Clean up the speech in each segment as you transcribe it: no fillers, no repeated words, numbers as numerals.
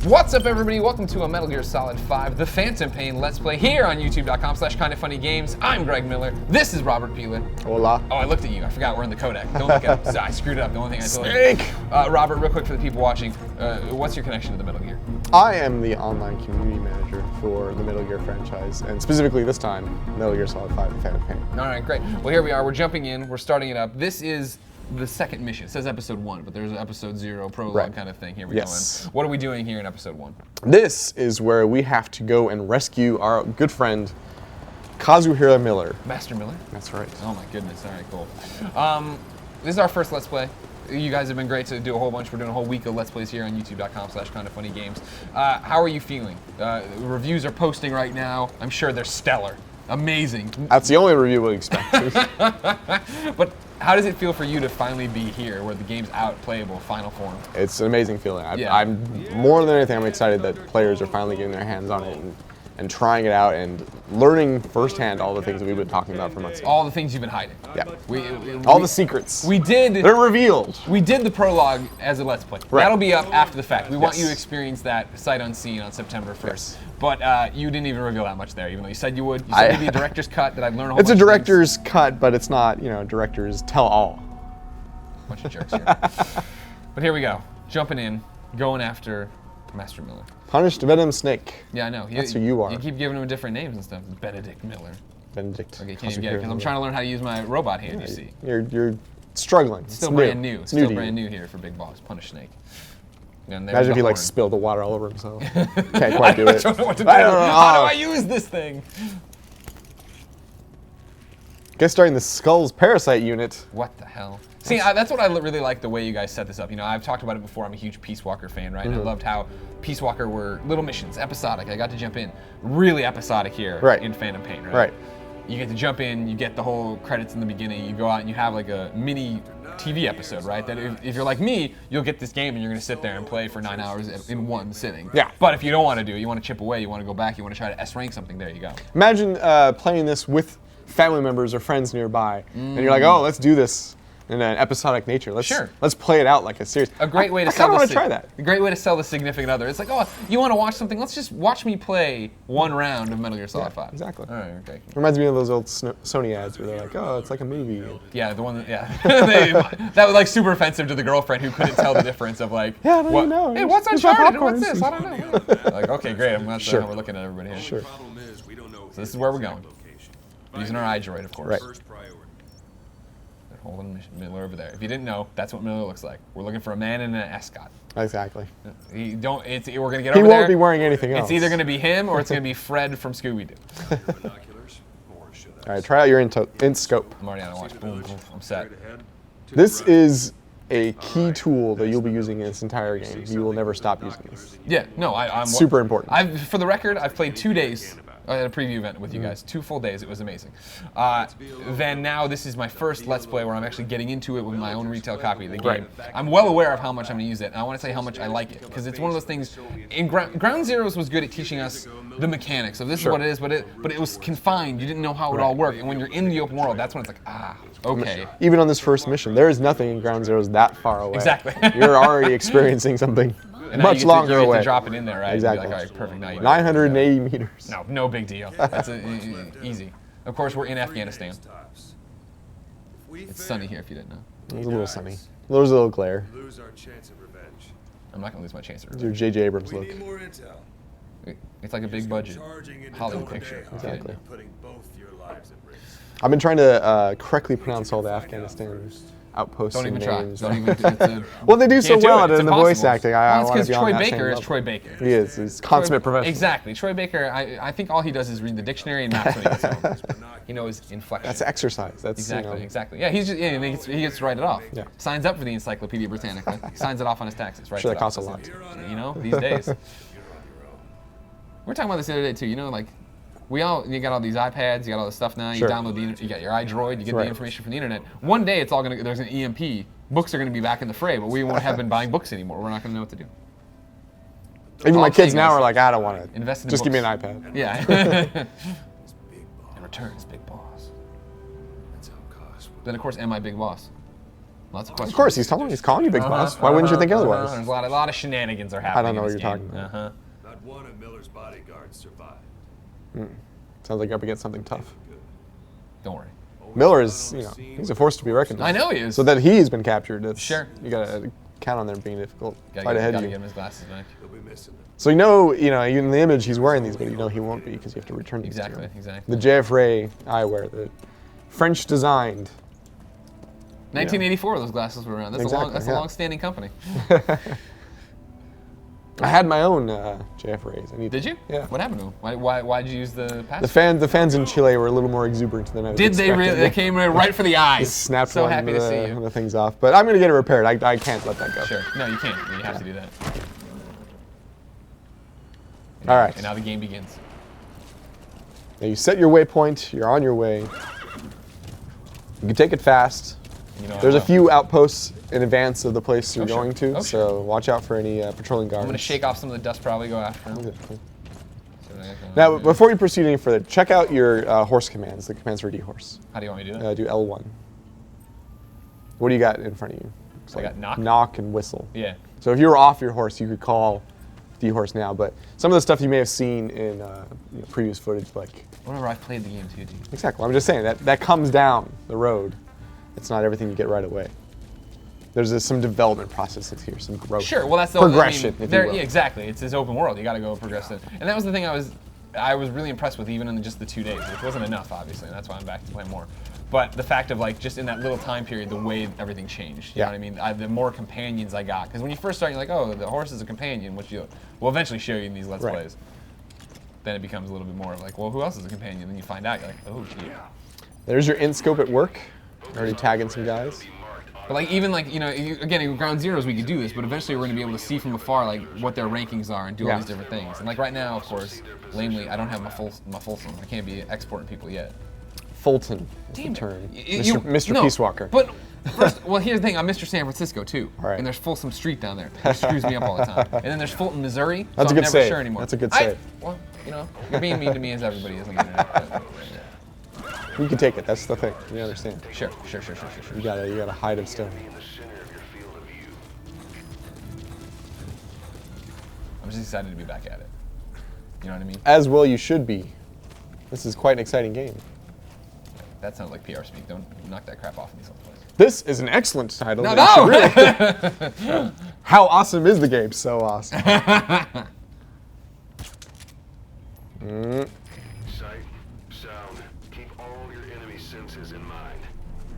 What's up, everybody? Welcome to a Metal Gear Solid 5 The Phantom Pain Let's Play here on youtube.com/kindafunnygames. I'm Greg Miller. This is Robert Peeler. Hola. Oh, I looked at you. I forgot we're in the codec. Don't look at it. I screwed it up. The only thing I told Snake. you. Robert, real quick for the people watching, what's your connection to the Metal Gear? I am the online community manager for the Metal Gear franchise, and specifically this time, Metal Gear Solid 5 The Phantom Pain. All right, great. Well, here we are. We're jumping in. We're starting it up. This is the second mission. It says episode 1, but there's an episode 0 prologue kind of thing. Here we go. What are we doing here in episode 1? This is where we have to go and rescue our good friend, Kazuhira Miller. Master Miller? That's right. Oh my goodness. All right, cool. This is our first Let's Play. You guys have been great to do a whole bunch. We're doing a whole week of Let's Plays here on youtube.com/kindafunnygames. How are you feeling? Reviews are posting right now. I'm sure they're stellar. Amazing. That's the only review we'll expect. But how does it feel for you to finally be here, where the game's out, playable, final form? It's an amazing feeling. I'm more than anything, I'm excited that players are finally getting their hands on it and trying it out and learning firsthand all the things that we've been talking about for months. All the things you've been hiding. Yeah. All the secrets. They're revealed. We did the prologue as a Let's Play. Right. That'll be up after the fact. We want you to experience that sight unseen on September 1st. Yes. But you didn't even reveal that much there, even though you said you would. You said it'd be a director's cut, that I'd learn a whole bunch It's a of director's cut, but it's not, director's tell-all. Bunch of jerks here. But here we go. Jumping in, going after Master Miller. Punished Venom Snake. Yeah, I know. That's who you are. You keep giving him different names and stuff. Benedict Miller. Benedict. Okay, can't even get it because I'm trying to learn how to use my robot hand, you see. You're struggling. Still brand new. Still brand new here for Big Boss. Punish Snake. Imagine if he spilled the water all over himself. Can't quite do it. I don't know what to do. How do I use this thing? Guess starting the Skull's Parasite unit. What the hell? See, that's what I really like, the way you guys set this up. I've talked about it before. I'm a huge Peace Walker fan, right? And I loved how Peace Walker were little missions, episodic. I got to jump in. Really episodic here in Phantom Pain, right? You get to jump in, you get the whole credits in the beginning, you go out and you have like a mini TV episode, right? That if you're like me, you'll get this game and you're gonna sit there and play for 9 hours in one sitting. Yeah. But if you don't want to do it, you want to chip away, you want to go back, you want to try to S-rank something, there you go. Imagine playing this with family members or friends nearby, and you're like, oh, let's do this in an episodic nature. Let's play it out like a series. A great way to sell. I want to try that. A great way to sell the significant other. It's like, oh, you want to watch something? Let's just watch me play one round of Metal Gear Solid 5. Exactly. All right, okay. Reminds me of those old Sony ads where they're like, oh, it's like a movie. Yeah, the one that, that was like super offensive to the girlfriend who couldn't tell the difference of like, yeah, I don't even know. Hey, what's Uncharted? What's this? I don't know. Like, okay, great. I'm glad how we're looking at everybody here. Sure. So this is where we're going. Using our iDroid, of course. Right. They're holding Miller over there. If you didn't know, that's what Miller looks like. We're looking for a man in an ascot. Exactly. We're gonna get over there. He won't be wearing anything else. It's either gonna be him or it's gonna be Fred from Scooby-Doo. All right, try out your int scope. I'm already on a watch. Boom, boom. I'm set. This is a key tool that you'll be using in this entire game. You will never stop using this. Yeah, no, I'm super important. For the record, I've played 2 days at a preview event with you guys. 2 full days. It was amazing. Then now this is my first Let's Play where I'm actually getting into it with my own retail copy of the game. I'm well aware of how much I'm going to use it, and I want to say how much I like it, because it's one of those things. In Ground Zeroes was good at teaching us the mechanics of this is what it is, but it was confined. You didn't know how it all worked, and when you're in the open world, that's when it's like, okay. Even on this first mission, there is nothing in Ground Zeroes that far away. Exactly. You're already experiencing something much longer away. To drop it in there, right? Exactly. Like, all right, perfect. Now you 980 meters. No big deal. That's easy. Of course, we're in Afghanistan. It's sunny here, if you didn't know. It was a little sunny. There's a little glare. I'm not gonna lose my chance of It's revenge. your J.J. Abrams look. It's like a big budget Hollywood picture. Exactly. I've been trying to correctly pronounce all the Afghanistan outposts. Don't even names. try. Don't even. Well, they do so well at it in the voice acting. Well, it's because Troy Baker is Troy Baker. He is. He's consummate professional. Exactly. Troy Baker, I think all he does is read the dictionary and maps what he gets. He knows inflection. That's exercise. That's exactly. Yeah, he's just he gets to write it off. Yeah. Signs up for the Encyclopedia Britannica. Signs it off on his taxes. Right. Sure, that costs a lot. These days. We're talking about this the other day too. Like. You got all these iPads, you got all this stuff now, you download you got your iDroid, you get the information from the internet. One day it's all there's an EMP, books are gonna be back in the fray, but we won't have been buying books anymore. We're not gonna know what to do. Even my kids now are like, I don't want to. Invest in Just books. give me an iPad. Yeah. In return, it's Big Boss. Then of course, am I Big Boss? Lots of questions. Of course, he's calling you Big Boss. Why wouldn't you think otherwise? There's a lot of shenanigans are happening. I don't know what you're game. talking about. Not one of Miller's bodyguards survived. Sounds like you're up against something tough. Don't worry. Miller is, he's a force to be reckoned with. I know he is. So that he's been captured, Sure. You gotta count on there being difficult. Gotta get him his glasses back. He'll be missing them. So in the image he's wearing these, but he won't be because you have to return these to him. Exactly. The JF Ray eyewear, the French designed. 1984, those glasses were around. That's a long-standing company. I had my own JF Rays. Did you? Yeah. What happened to them? Why did you use the pass? The fans in Chile were a little more exuberant than I was Did they expecting. really? They came right for the eyes. Just snapped so one happy to see you. the things off. But I'm going to get it repaired. I can't let that go. Sure. No, you can't. You have to do that. All right. And now the game begins. Now you set your waypoint. You're on your way. You can take it fast. There's a few outposts in advance of the place you're going to, so watch out for any patrolling guards. I'm going to shake off some of the dust, probably go after them. Now, before you proceed any further, check out your horse commands, the commands for D-Horse. How do you want me to do that? Do L1. What do you got in front of you? So I got knock? Knock and whistle. Yeah. So if you were off your horse, you could call D-Horse now, but some of the stuff you may have seen in previous footage, like... Whenever I've played the game too, dude. Exactly. I'm just saying, that comes down the road. It's not everything you get right away. There's some development processes here, some growth. Sure, well that's the progression. If you will. Yeah, exactly. It's this open world. You got to go progress it. And that was the thing I was really impressed with, even in just the 2 days, which wasn't enough, obviously, and that's why I'm back to play more. But the fact of just in that little time period, the way everything changed. You know what I mean? The more companions I got, because when you first start, you're like, oh, the horse is a companion, which will eventually show you in these Let's Plays. Then it becomes a little bit more of well, who else is a companion? Then you find out, you're like, oh, gee. There's your int scope at work. Already tagging some guys. But again, in Ground Zeroes we could do this, but eventually we're going to be able to see from afar what their rankings are and do all these different things. And right now, of course, lamely, I don't have my Folsom. I can't be exporting people yet. Fulton is the term. Mr. No, Peace Walker. But first, here's the thing. I'm Mr. San Francisco too, right. And there's Folsom Street down there. It screws me up all the time. And then there's Fulton, Missouri. That's so a good I'm never save. sure anymore. That's a good save. Well, you're being mean to me as everybody is on the internet. You can take it. That's the thing. You understand. Sure. You gotta hide of stone. I'm just excited to be back at it. You know what I mean? As well you should be. This is quite an exciting game. That sounds like PR speak. Don't knock that crap off in these other places. This is an excellent title. No! Really How awesome is the game? So awesome. Sight, sound, keep all your enemy senses in mind.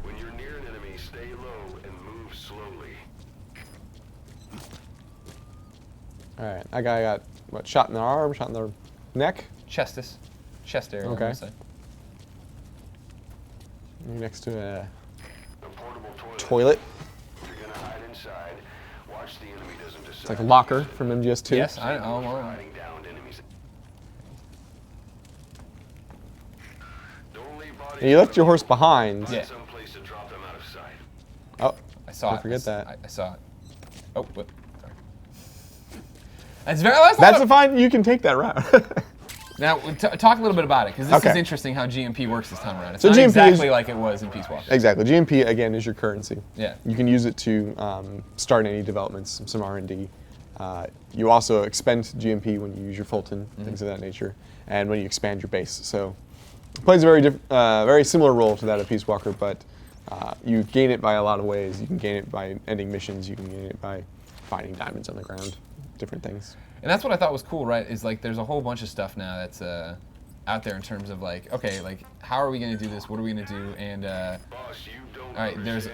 When you're near an enemy, stay low and move slowly. Alright, that guy got, shot in the arm, shot in the neck? Chest area, okay. I'm gonna say. You're next to a portable toilet. If you're gonna hide inside, watch the enemy doesn't decide. It's like a locker from MGS2. Yes, I know. Hiding down enemies. Don't leave bodies. And you left your horse behind. Yeah. Some place to drop them out of sight. Oh, I saw it. forget that. I saw it. Oh, what? Sorry. That's a fine. You can take that route. Now, talk a little bit about it, because this is interesting how GMP works this time around. It's so not GMP exactly like it was in Peace Walker. Exactly. GMP, again, is your currency. Yeah. You can use it to start any developments, some R&D. You also expend GMP when you use your Fulton, things of that nature, and when you expand your base. So it plays a very similar role to that of Peace Walker, but you gain it by a lot of ways. You can gain it by ending missions. You can gain it by finding diamonds on the ground, different things. And that's what I thought was cool, right? Is there's a whole bunch of stuff now that's out there in terms of how are we going to do this? What are we going to do? And all right, there's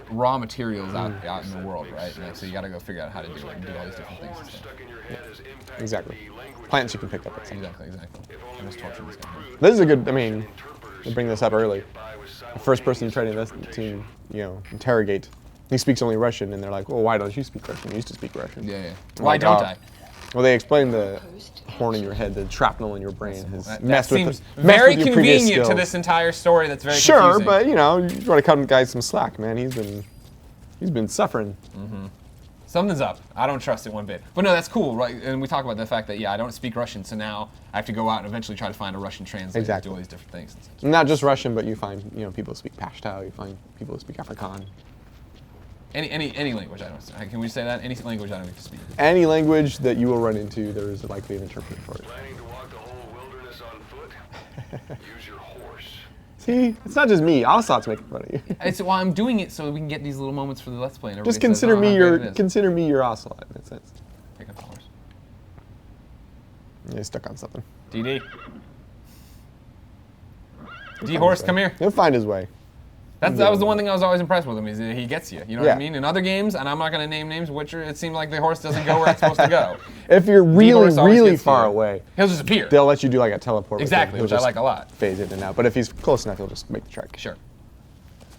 raw materials out in the world, right? So you got to go figure out how to do it and do all these different things and stuff. Yeah. Exactly. Plants you can pick up. Exactly. I just tortured this guy. This is a good. I mean, to bring this up early. The first person you try to interrogate, he speaks only Russian, and they're like, "Well, why don't you speak Russian? You used to speak Russian." Yeah. Why don't I? Well, they explain the horn in your head, the shrapnel in your brain has messed with seems the, very messed with your previous convenient to skills. this entire story. That's very sure, confusing. but you want to cut guys some slack, man. He's been suffering. Something's up. I don't trust it one bit. But no, that's cool, right? And we talk about the fact that I don't speak Russian, so now I have to go out and eventually try to find a Russian translator to do all these different things. Not just Russian, but you find people who speak Pashto. You find people who speak Afrikaans. Any language I don't. Can we say that? Any language I don't get to speak. Any language that you will run into, there is likely an interpreter for it. Planning to walk the whole wilderness on foot? Use your horse. See, it's not just me. Ocelot's making fun of you. It's why I'm doing it so we can get these little moments for the Let's Play. And Just everybody consider says, me how your great it is. consider me your Ocelot in that sense. Pick up the horse. Yeah, he's stuck on something. DD. D horse, come here. He'll find his way. That was the one thing I was always impressed with him, is that he gets you. You know what Yeah. I mean? In other games, and I'm not going to name names, Witcher, it seems like the horse doesn't go where it's supposed to go. If you're really, D-horse always really gets far you. away, He'll just appear. they'll let you do like a teleport. with him. Exactly, He'll which I just like a lot. phase in and out. But if he's close enough, he'll just make the trek. Sure.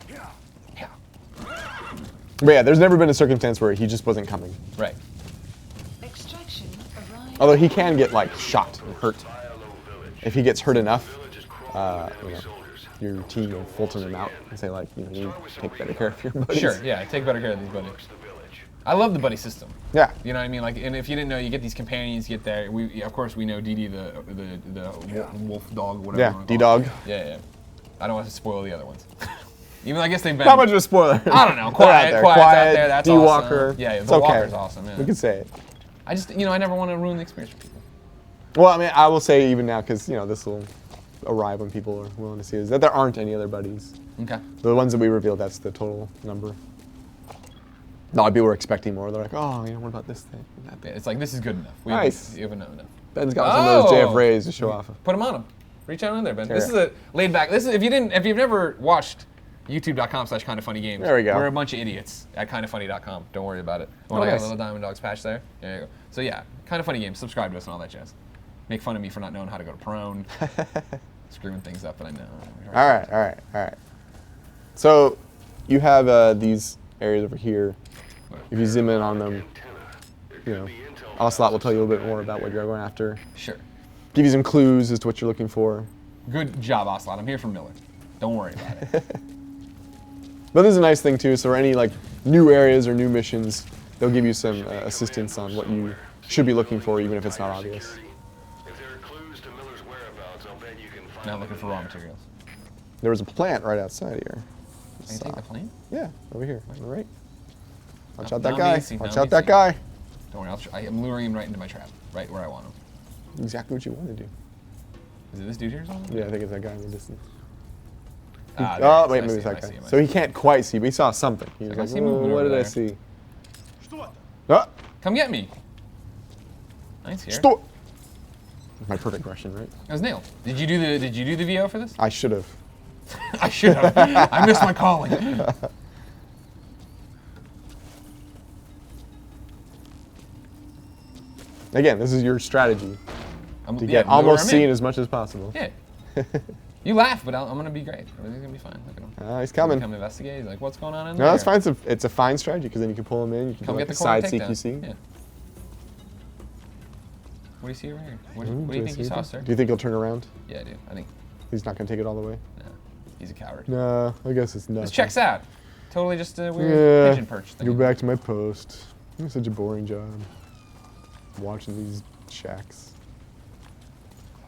Yeah. But yeah, there's never been a circumstance where he just wasn't coming. Right. Extraction arrived. Although he can get like shot and hurt. If he gets hurt enough, your team will Fulton him out and say like, you need to take better care of your buddies. Sure, yeah, take better care of these buddies. I love the buddy system. Yeah. You know what I mean? Like, and if you didn't know, you get these companions, you get there. Of course, we know Dee the wolf dog, whatever. Yeah, D-Dog. Yeah. I don't want to spoil the other ones. Even though I guess they've been. Not much of a spoiler. I don't know. They're out Quiet's there. out there. That's D-Walker. awesome. Yeah, It's the okay. Walker's awesome. Yeah. We can say it. I just, I never want to ruin the experience for people. Well, I mean, I will say even now, because this will arrive when people are willing to see it, is that there aren't any other buddies. Okay. The ones that we revealed, that's the total number. A lot of people were expecting more. They're like, oh, what about this thing? Yeah, it's like, this is good enough. Nice. You have enough. Ben's got some of those JF Rays to show off. Put them on him. Reach out in there, Ben. Sure. This is a laid back. This is if you've never watched youtube.com/kindoffunnygames. There we go. We're a bunch of idiots at kindoffunny.com. Don't worry about it. When I got a little Diamond Dogs patch there. There you go. So yeah, Kind of Funny Games. Subscribe to us and all that jazz. Make fun of me for not knowing how to go to prone. Screwing things up that I know. All right. So you have these areas over here. If you zoom in on them, Ocelot will tell you a little bit more about what you're going after. Sure. Give you some clues as to what you're looking for. Good job, Ocelot. I'm here for Miller. Don't worry about it. But this is a nice thing too. So for any new areas or new missions, they'll give you some assistance on what you should be looking for, even if it's not obvious. If there are clues to Miller's whereabouts, I'll bet you can find Now looking for raw materials. There was a plant right outside here. Can you take the plane? Yeah, over here, on the right. Watch out Now that guy. Macy, Watch now out that Macy. guy. Don't worry. I am luring him right into my trap, right where I want him. Exactly what you want to do. Is it this dude here or something? Yeah, I think it's that guy in the distance. Ah, there Oh, he is. wait, I maybe see it's him, that I guy. see him, I So see he can't quite see, but he saw something. He was I like, see movement what over did I there." see? Ah, Come get me. Nice here. store. My perfect Russian, right? That was nailed. Did you do the VO for this? I should have. I should have. I missed my calling. Again, this is your strategy I'm, to yeah, get know where almost I'm seen in. as much as possible. Yeah. You laugh, but I'm gonna be great. Everything's gonna be fine. Look at him. He's coming. Come investigate. He's like, what's going on in No, there? that's fine. It's a fine strategy because then you can pull him in. You can Come do get like the a corner side takedown. CQC. Yeah. What do you see over here? What Ooh, do you think you saw, sir? Do you think he'll turn around? Yeah, dude. I think He's not going to take it all the way? no, he's a coward. No, I guess it's not. This checks out. Totally just a weird pigeon perch thing. Go back to my post. It's such a boring job. Watching these shacks.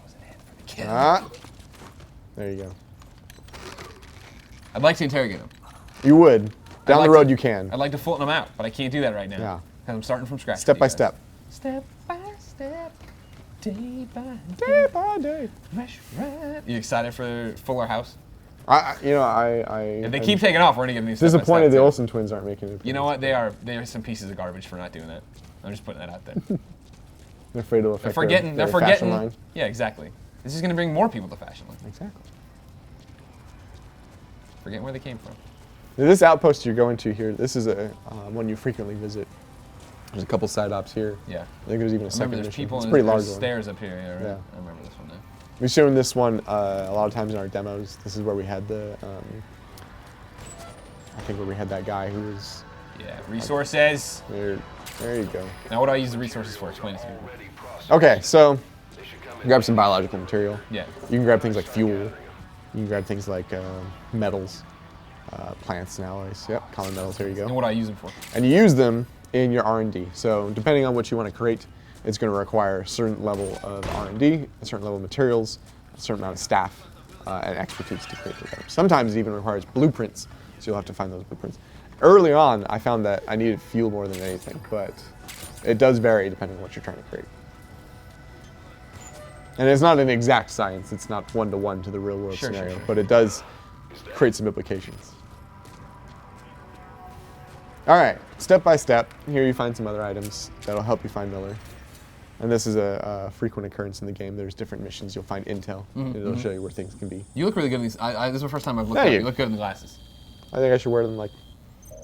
Close it in for the kill. Ah! There you go. I'd like to interrogate him. You would. Down like the road to- you can. I'd like to Fulton him out, but I can't do that right now. Yeah. Because I'm starting from scratch. Step with by you guys. step. Step by step. Day by Day by day. Fresh rat. You excited for Fuller House? If If they keep taking off, we're gonna get these. disappointed the Olsen twins aren't making it. You know what? They are some pieces of garbage for not doing that. I'm just putting that out there. They're afraid it'll affect They're their fashion forgetting. line. Yeah, exactly. This is gonna bring more people to fashion line. Exactly. Forgetting where they came from. This outpost you're going to here, this is a one you frequently visit. There's a couple side ops here. Yeah. I think there's even a I second remember there's mission. people It's a and pretty there's large one. stairs up here. Yeah, right? Yeah. I remember this one now. We've shown this one a lot of times in our demos. This is where we had the, I think where we had that guy who was, Yeah. Resources. there you go. Now, what do I use the resources for? Explain it to me. Okay, so grab some biological material. Yeah. You can grab things like fuel. You can grab things like metals, plants and alloys. Yep, common metals, here you And go. what do I use them for? And you use them in your R&D. So depending on what you want to create, it's going to require a certain level of R&D, a certain level of materials, a certain amount of staff, and expertise to create those items. Sometimes it even requires blueprints, so you'll have to find those blueprints. Early on, I found that I needed fuel more than anything, but it does vary depending on what you're trying to create. And it's not an exact science. It's not one-to-one to the real-world scenario, but it does create some implications. All right, step by step. Here you find some other items that'll help you find Miller. And this is a frequent occurrence in the game. There's different missions. You'll find intel. It'll show you where things can be. You look really good in these. This is the first time I've looked at you. You look good in the glasses. I think I should wear them like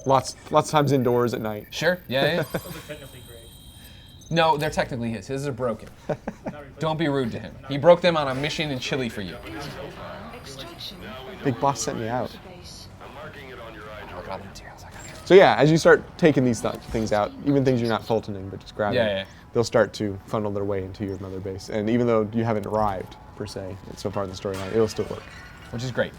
lots of times indoors at night. Sure. Yeah. Those are technically great. No, they're technically his. His are broken. Don't be rude to him. He broke them on a mission in Chile for you. Extraction. Big boss sent me out. I'm marking it on your eye Look at all the chart. materials I got. So yeah, as you start taking these things out, even things you're not fultoning but just grabbing, they'll start to funnel their way into your mother base. And even though you haven't arrived, per se, so far in the storyline, it'll still work. Which is great.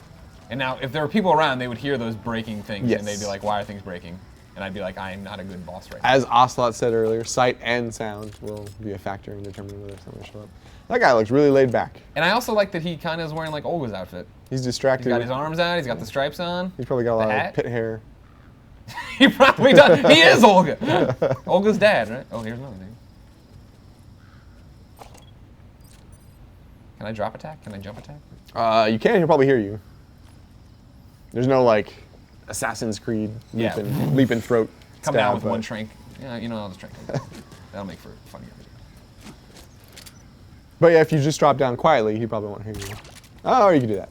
And now, if there were people around, they would hear those breaking things, and they'd be like, why are things breaking? And I'd be like, I am not a good boss right now. As Ocelot said earlier, sight and sound will be a factor in determining whether someone will show up. That guy looks really laid back. And I also like that he kind of is wearing like Olga's outfit. He's distracted. He's got his arms out, he's got the stripes on. He's probably got a lot of pit hair. He probably does. He is Olga. Olga's dad, right? Oh, here's another thing. Can I drop attack? Can I jump attack? You can, he'll probably hear you. There's no like Assassin's Creed leap and throat Come stab, down with but one shrink. Yeah, you know, I'll just shrink. That'll make for a funny video. But yeah, if you just drop down quietly, he probably won't hear you. Oh, or you can do that.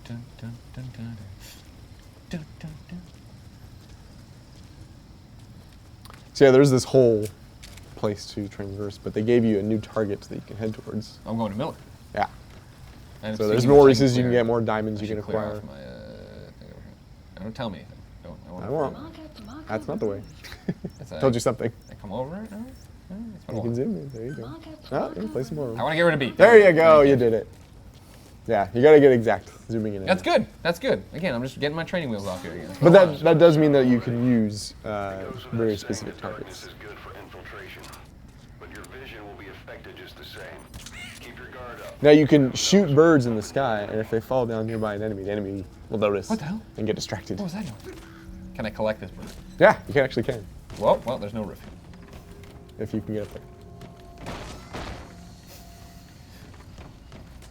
Dun, dun, dun, dun, dun, dun, dun. So yeah, there's this whole place to traverse, but they gave you a new target that you can head towards. I'm going to Miller. Yeah. And So there's more resources you can get, more diamonds you can clear acquire. off my, thing over here. Don't tell me anything. I won't. Mark out That's not the way. That's Told you something. I come over it? No? It's been a You while. can zoom in. There you go. Mark out Oh, yeah, play some more. I want to get rid of B. There you go. You did it. Yeah, you gotta get exact zooming in. and That's out. good. That's good. Again, I'm just getting my training wheels off here again. But that does mean that you can use very specific This targets. is good for infiltration, but your vision will be affected just the same. Keep your guard up. Now you can shoot birds in the sky, and if they fall down nearby an enemy, the enemy will notice What the hell? and get distracted. What was that doing? Can I collect this bird? Yeah, you can actually can Well, there's no roof. if you can get up there.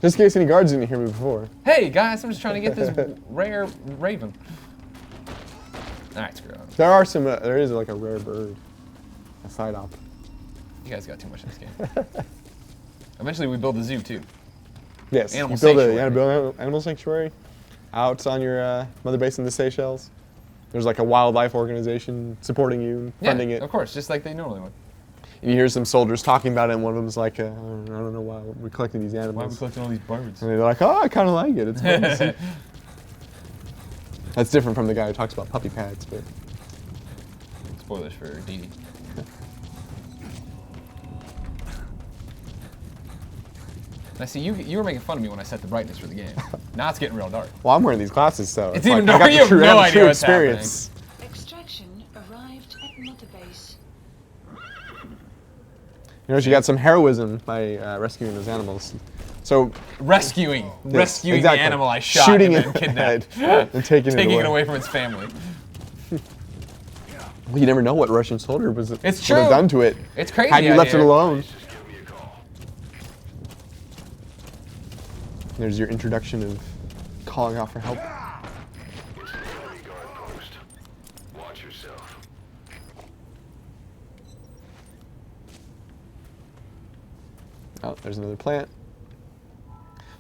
Just in case any guards didn't hear me before. Hey guys, I'm just trying to get this rare raven. All right, screw it. There are some. There is like a rare bird, a side op. You guys got too much in this game. Eventually, we build a zoo too. Yes, Animal you build sanctuary. build an animal sanctuary out on your mother base in the Seychelles. There's like a wildlife organization supporting you, funding yeah, it. of course, just like they normally would. And you hear some soldiers talking about it, and one of them's like, I don't know why we're collecting these animals. Why are we collecting all these birds? And they're like, oh, I kind of like it. It's fun to see. That's different from the guy who talks about puppy pads, but Spoilers for Dee Dee. Now see, you were making fun of me when I set the brightness for the game. Now it's getting real dark. well, I'm wearing these glasses, so It's even like, I got darker. You have the true, no I have the idea true what's experience. Extraction arrived at mother base. You know, she got some heroism by rescuing those animals. So Rescuing yes, the exactly. animal I shot Shooting and it then kidnapped. and taking Taking it away from its family. Well, you never know what Russian soldier would It's have true. done to it. It's crazy. Had you out left it here. alone. Just give me a call. There's your introduction of calling out for help. It's the enemy guard post. Watch yourself. Oh, there's another plant.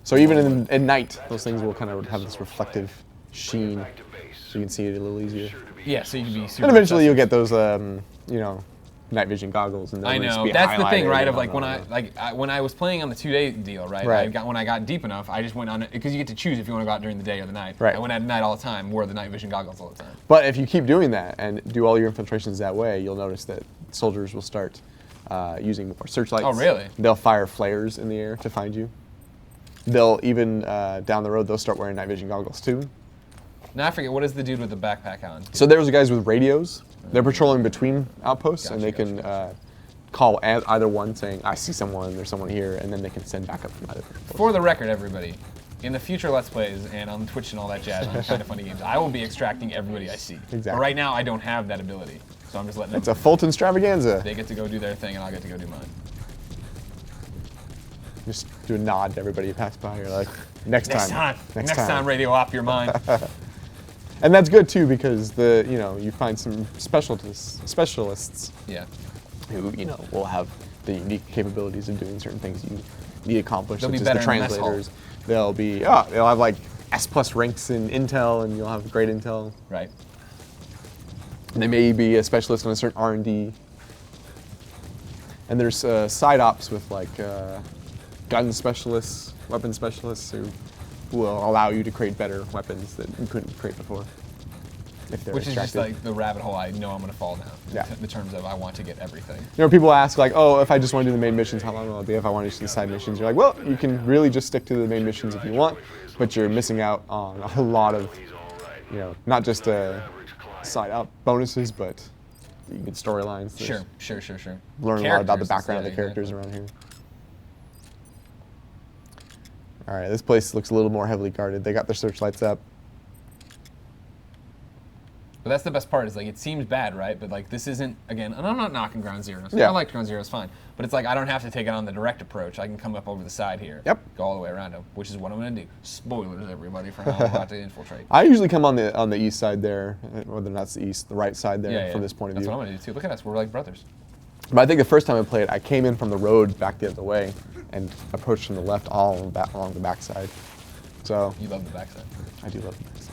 So even in night, those things will kind of have this reflective sheen, Back to base. so you can see it a little easier. Sure to be Yeah, so you can be super. And eventually you'll obsessive. get those, you know, night vision goggles. And I they'll just know. be That's the thing, highlighted right? and Of like blah, blah, blah. when I was playing on the 2-day deal, right? Right. When I got deep enough, I just went on it because you get to choose if you want to go out during the day or the night. Right. I went at night all the time, wore the night vision goggles all the time. But if you keep doing that and do all your infiltrations that way, you'll notice that soldiers will start using more searchlights. Oh, really? They'll fire flares in the air to find you. They'll even, down the road, they'll start wearing night vision goggles too. Now I forget, what is the dude with the backpack on? So there's guys with radios. They're patrolling between outposts, and they Gotcha, can call either one saying, I see someone, there's someone here, and then they can send backup from either. For the record, everybody, in the future Let's Plays and on Twitch and all that jazz on Kind of Funny Games, I will be extracting everybody I see. Exactly. But right now, I don't have that ability. So I'm just letting them. It's a Fulton extravaganza. They get to go do their thing, and I'll get to go do mine. Just do a nod to everybody you pass by. You're like, next time. Next time, radio op your mind. And that's good too, because you find some specialists Yeah. who will have the unique capabilities of doing certain things you need accomplished, They'll be such as the better in the mess hall. translators. They'll have like S+ ranks in Intel, and you'll have great Intel. Right. And they may be a specialist on a certain R&D. And there's side ops with like gun specialists, weapon specialists who will allow you to create better weapons that you couldn't create before. If they're Which is just extracted. like the rabbit hole I know I'm going to fall down. Yeah. In terms of I want to get everything. People ask like, oh, if I just want to do the main missions, how long will it be? If I want to do the side missions, you're like, well, you can really just stick to the main missions if you want, but you're missing out on a lot of, not just side up bonuses, but you get storylines. Sure. Learn a lot about the Characters, background of the characters exactly. around here. All right, this place looks a little more heavily guarded. They got their searchlights up. But that's the best part, is like it seems bad, right? But like this isn't, again, and I'm not knocking Ground Zero. Yeah. I liked Ground Zero, it's fine. But it's like I don't have to take it on the direct approach. I can come up over the side here. Yep. Go all the way around him, which is what I'm going to do. Spoilers, everybody, for how I'm about to infiltrate. I usually come on the east side there, whether that's the east, the right side there from this point of view. That's what I'm going to do too. Look at us, we're like brothers. But I think the first time I played, I came in from the road back the other way and approached from the left along the backside. So You love the backside. I do love the backside.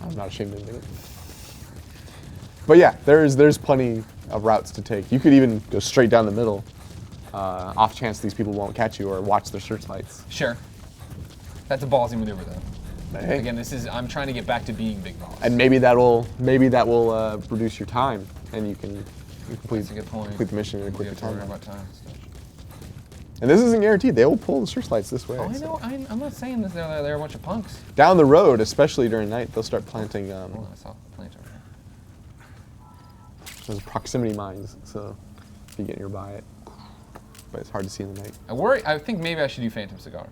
I'm not ashamed to admit it. But yeah, there's plenty of routes to take. You could even go straight down the middle, off chance these people won't catch you or watch their searchlights. Sure. That's a ballsy maneuver, though. Hey. Again, I'm trying to get back to being Big Boss. And maybe that will reduce your time, and you can complete That's a good point. complete the mission in a You quicker have to worry time. about time and stuff. And this isn't guaranteed. They will pull the searchlights this way. Oh, I so. know. I'm not saying that they're a bunch of punks. Down the road, especially during night, they'll start planting Oh, I saw the plants over there. those proximity mines. So if you get nearby it, but it's hard to see in the night. I think maybe I should do Phantom Cigar.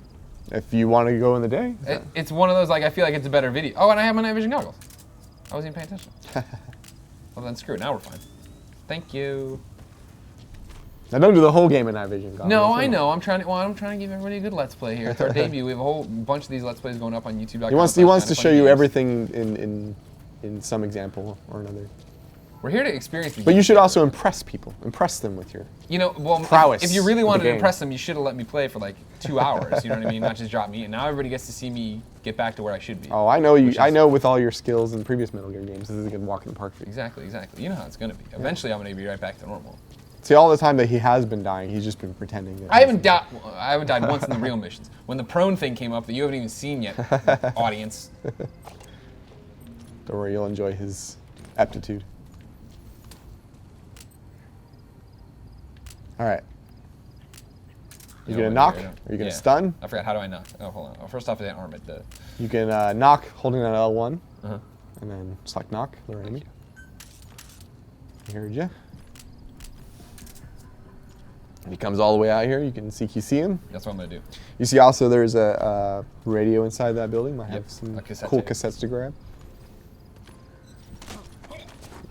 If you want to go in the day, It's one of those, like, I feel like it's a better video. Oh, and I have my night vision goggles. I wasn't even paying attention. Well, then screw it. Now we're fine. Thank you. now don't do the whole game in night vision. goggles. No, I know. I'm trying to give everybody a good Let's Play here. It's our debut. We have a whole bunch of these Let's Plays going up on YouTube. He wants to show you everything in some example or another. We're here to experience the But game you should together. also impress people. Impress them with your. Prowess if you really of the wanted to game. impress them, you should have let me play for like 2 hours. You know what I mean? Not just drop me. And now everybody gets to see me get back to where I should be. Oh, I know you. Which I is- know with all your skills in previous Metal Gear games, this is a good walk in the park for you. Exactly. You know how it's gonna be. Eventually, I'm gonna be right back to normal. See, all the time that he has been dying, he's just been pretending. That I haven't died once in the real missions. When the prone thing came up that you haven't even seen yet, audience. Don't worry, you'll enjoy his aptitude. All right. You gonna knock? Are you gonna stun? I forgot. How do I knock? Oh, hold on. Well, first off, I didn't arm it. You can knock holding on L1, Uh-huh. and then select knock, lure enemy. I heard ya. And he comes all the way out here. You can see him. That's what I'm gonna do. You see also there's a radio inside that building. Might have Yep, some a cassette cool tape. cassettes to grab.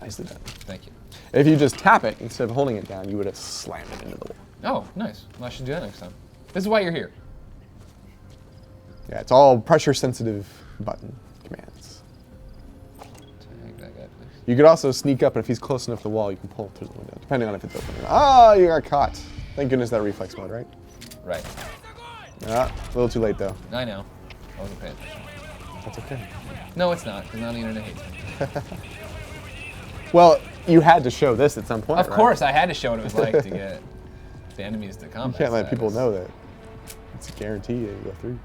Nicely done. Thank you. If you just tap it instead of holding it down, you would have slammed it into the wall. Oh, nice. Well, I should do that next time. This is why you're here. Yeah, it's all pressure-sensitive button commands. Tag that guy, please. You could also sneak up, and if he's close enough to the wall, you can pull him through the window, depending on if it's open or not. Oh, you got caught. Thank goodness that reflex mode, right? Right. A little too late, though. I know. I wasn't paying attention. That's okay. No, it's not. Because now the internet hates me. Well, you had to show this at some point, Of right? course, I had to show what it was like to get the enemies to come. You can't let people know that it's a guarantee that you go through.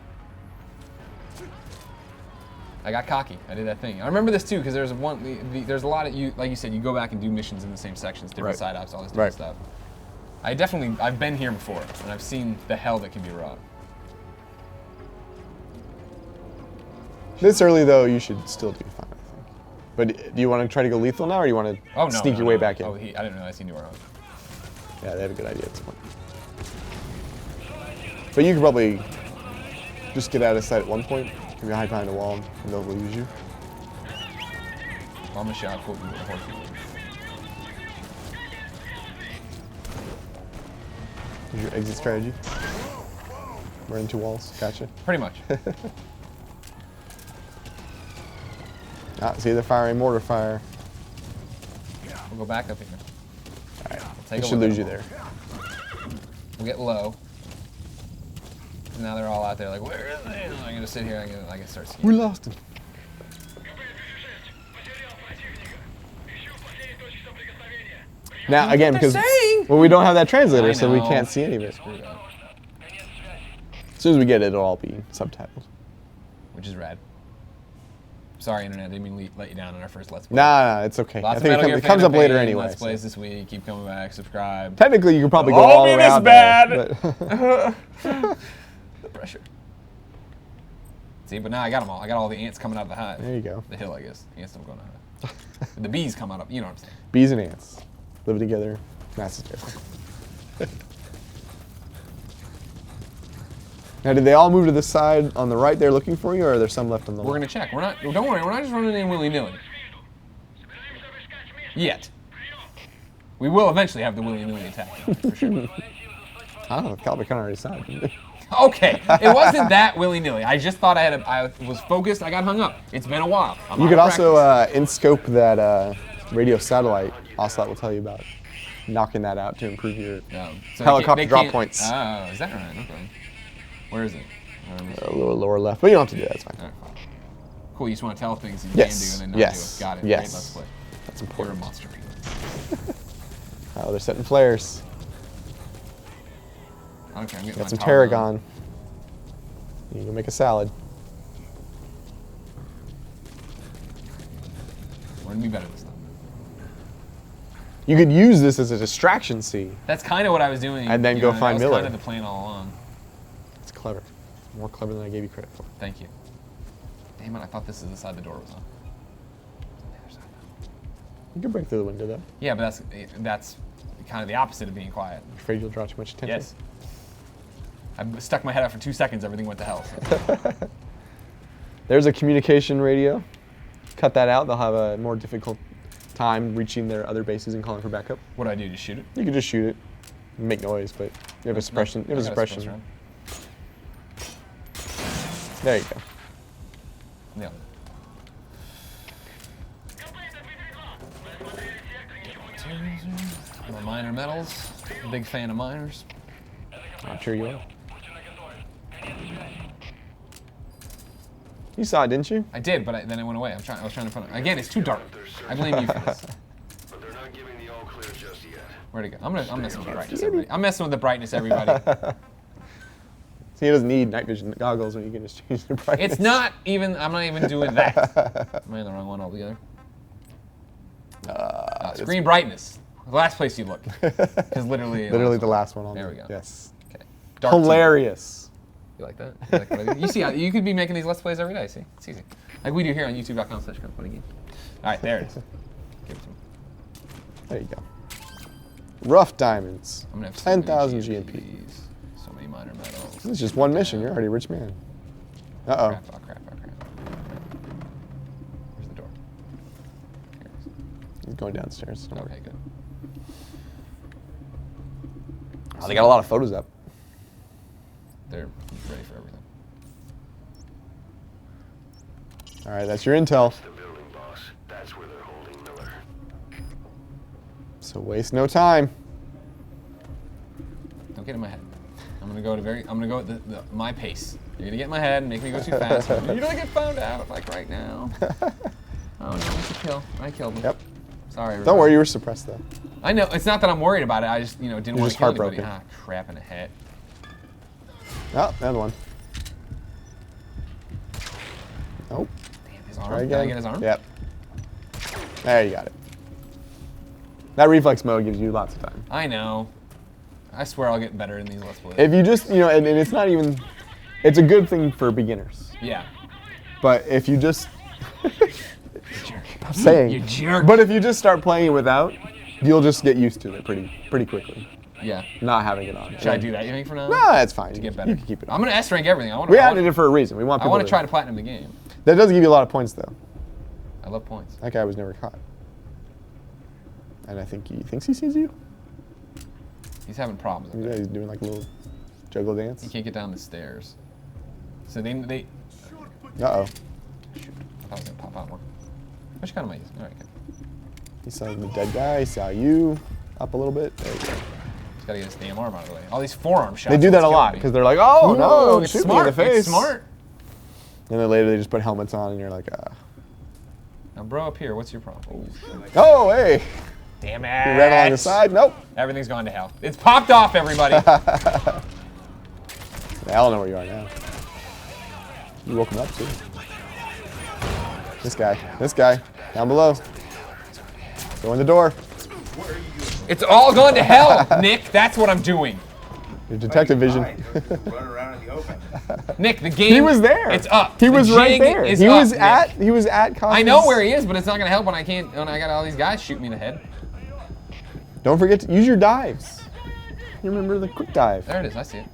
I got cocky. I did that thing. I remember this too because there's there's a lot of like you said, you go back and do missions in the same sections, different Right. side ops, all this different stuff. I've been here before, and I've seen the hell that can be wrought. This early, though, you should still do fine, I think. But do you want to try to go lethal now, or do you want to sneak your way back in? Oh, I didn't realize he knew where I was. Yeah, they have a good idea at this point. But you could probably just get out of sight at one point. If you hide behind a wall, and they'll lose you. I'm a shot quote with a horse. Here's your exit strategy. Run into walls. Gotcha. Pretty much. See, they're firing mortar fire. We'll go back up here. Alright. Take We a should look lose at you them there. We'll get low. And now they're all out there like, where is they? I'm gonna sit here and I can start skiing. We lost him. Now, again, because well, we don't have that translator, so we can't see any of it. Screwed up. As soon as we get it, it'll all be subtitled. Which is rad. Sorry, Internet, didn't mean to let you down on our first Let's Play. Nah, it's okay. Lots I think of Metal Gear it comes up Phantom later Pain, anyway. Let's Plays this week. Keep coming back. Subscribe. Technically, you could probably go all the way out there. The pressure. See, but now I got them all. I got all the ants coming out of the hive. There you go. The hill, I guess. The ants don't go in the hive. The bees come out of, you know what I'm saying. Bees and ants living together. Massive difference. Now, did they all move to the side on the right there looking for you, or are there some left on the left? We're gonna check. We're not. Don't worry. We're not just running in willy-nilly. Yet. We will eventually have the willy-nilly attack, for sure. I don't know. Calvin kind of already decided. Okay, it wasn't that willy-nilly. I just thought I was focused. I got hung up. It's been a while. You could also in-scope that radio satellite. Ocelot will tell you about knocking that out to improve your helicopter drop points. Oh, is that right? Okay. Where is it? A little lower left, but you don't have to do that. It's fine. All right, fine. Cool. You just want to tell things you Yes. can do and then not Yes. do it. Got it. Yes. Great, let's play. That's You're a important. monster. Oh, they're setting flares. I don't care. I'm getting Got my some tarragon. tarragon. You can make a salad. We're gonna be better this time. You could use this as a distraction, see. That's kind of what I was doing. And then you go know, find that was Miller. kind of the plan all along. It's clever. More clever than I gave you credit for. Thank you. Damn it! I thought this is the side the door was on. The other side. You can break through the window, though. Yeah, but that's kind of the opposite of being quiet. Afraid you'll draw too much attention? Yes. I stuck my head out for 2 seconds. Everything went to hell. So. There's a communication radio. Cut that out. They'll have a more difficult time reaching their other bases and calling for backup. What do I do? Just shoot it? You could just shoot it. Make noise, but you have a suppression. You have a I got a suppression. suppressor. There you go. Yeah. My minor metals. Big fan of miners. I'm sure you are. You saw it, didn't you? I did, but then it went away. I was trying to find it. Again, it's too dark. I blame you for this. But they're not giving the all clear just yet. Where'd it go? I'm messing with the brightness, everybody. I'm messing with the brightness, everybody. See, he doesn't need night vision goggles when you can just change the brightness. It's not even, I'm not even doing that. Am I in the wrong one altogether? Screen brightness. The last place you look. Because literally. Literally the last one on There we go. Yes. Okay. Dark Hilarious. You like that? You like what I do? You see, you could be making these Let's Plays every day, see? It's easy. Like we do here on youtube.com/GameSpottingGame. All right, there it is. Give it to me. There you go. Rough diamonds. I'm going to have 10,000 so many GMP. GMPs, so many minor metals. This is just one mission. You're already a rich man. Uh-oh. Crap, oh crap, oh crap. Where's the door? Here it is. He's going downstairs. Don't worry. Okay, good. Oh, they got a lot of photos up. They're ready for everything. All right, that's your intel. The building, boss. That's where they're holding Miller. So waste no time. Don't get in my head. I'm gonna go at my pace. You're gonna get in my head and make me go too fast. You're gonna get found out like right now. Oh no, it's a kill. I killed him. Yep. Sorry, everybody. Don't worry, you were suppressed though. I know. It's not that I'm worried about it. I just, didn't You're want just to kill anybody. heartbroken. Ah, crap in the head. Oh, another one. Nope. Damn, his arm. Try Did again. I get his arm? Yep. There you got it. That reflex mode gives you lots of time. I know. I swear I'll get better in these Let's Plays. If you just, and it's not even, it's a good thing for beginners. Yeah. But if you just, I'm saying, You jerk. but if you just start playing it without, you'll just get used to it pretty quickly. Yeah. not having it on. Should I do that, you think, for now? No, that's fine. To get better. You can keep it on. I'm going to S-rank everything. We added it for a reason. We want I people want to try to platinum the game. That does give you a lot of points, though. I love points. That guy was never caught. And I think he thinks he sees you. He's having problems. Yeah, he's doing like a little juggle dance. He can't get down the stairs. So they Uh-oh. shoot, I thought I was going to pop out more. Which kind am I using? All right, good. He saw the dead guy. He saw you. Up a little bit. There you go. He's got to get his damn arm out of the way. All these forearm shots. They do that a it's lot killing me. because they're like, oh, no, it's shoot smart. me in the face. It's smart. And then later they just put helmets on and you're like, Now, bro, up here, what's your problem? oh, hey. Damn it. You ran along the side. Nope. Everything's gone to hell. It's popped off, everybody. They all know where you are now. You woke him up, too. This guy, down below. Go in the door. It's all gone to hell, Nick. That's what I'm doing. Your detective vision. Run around in the open. Nick, the game. He was there. It's up. He The was right jig there. is He up, was Nick. at Cosby's. I know where he is, but it's not gonna help when I got all these guys shooting me in the head. Don't forget to use your dives. You remember the quick dive. There it is. I see it.